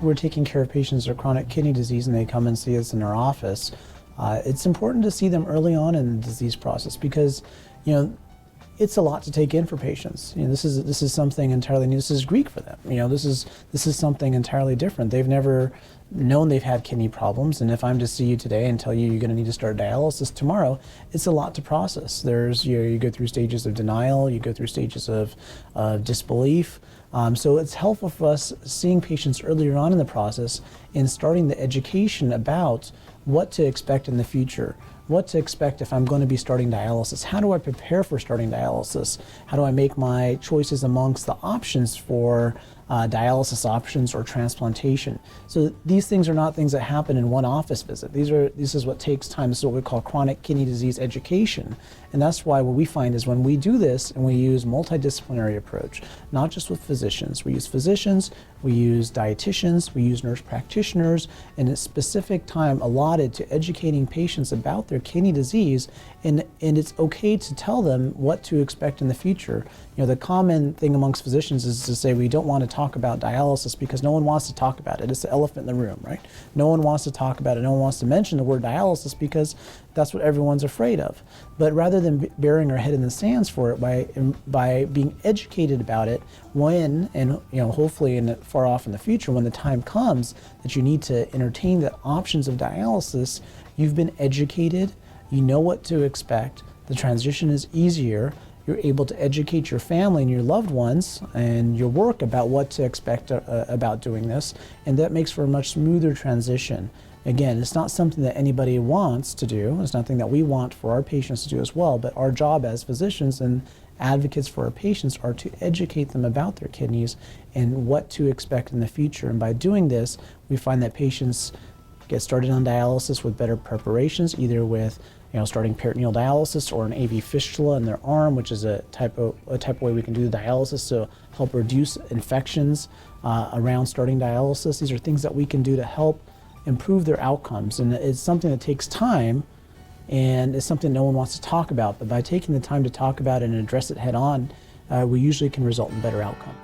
we're taking care of patients with chronic kidney disease and they come and see us in our office, it's important to see them early on in the disease process because, it's a lot to take in for patients. This is something entirely new. This is Greek for them. This is something entirely different. They've never known they've had kidney problems, and if I'm to see you today and tell you you're going to need to start dialysis tomorrow, it's a lot to process. There's you go through stages of denial, you go through stages of disbelief. So it's helpful for us seeing patients earlier on in the process and starting the education about what to expect in the future. What to expect if I'm going to be starting dialysis. How do I prepare for starting dialysis? How do I make my choices amongst the options for dialysis options or transplantation? So these things are not things that happen in one office visit. This is what takes time. This is what we call chronic kidney disease education. And that's why what we find is when we do this and we use multidisciplinary approach, not just with physicians, we use dietitians, we use nurse practitioners, and a specific time allotted to educating patients about their kidney disease, and it's okay to tell them what to expect in the future. The common thing amongst physicians is to say we don't want to talk about dialysis because no one wants to talk about it. It's the elephant in the room, right? No one wants to talk about it. No one wants to mention the word dialysis because that's what everyone's afraid of. But rather than burying our head in the sands for it by being educated about it when, and hopefully far off in the future when the time comes that you need to entertain the options of dialysis, you've been educated, you know what to expect, the transition is easier, you're able to educate your family and your loved ones and your work about what to expect about doing this, and that makes for a much smoother transition. Again, it's not something that anybody wants to do. It's nothing that we want for our patients to do as well, but our job as physicians and advocates for our patients are to educate them about their kidneys and what to expect in the future. And by doing this, we find that patients get started on dialysis with better preparations, either with starting peritoneal dialysis or an AV fistula in their arm, which is a type of way we can do the dialysis to help reduce infections around starting dialysis. These are things that we can do to help improve their outcomes, and it's something that takes time and it's something no one wants to talk about, but by taking the time to talk about it and address it head on, we usually can result in better outcomes.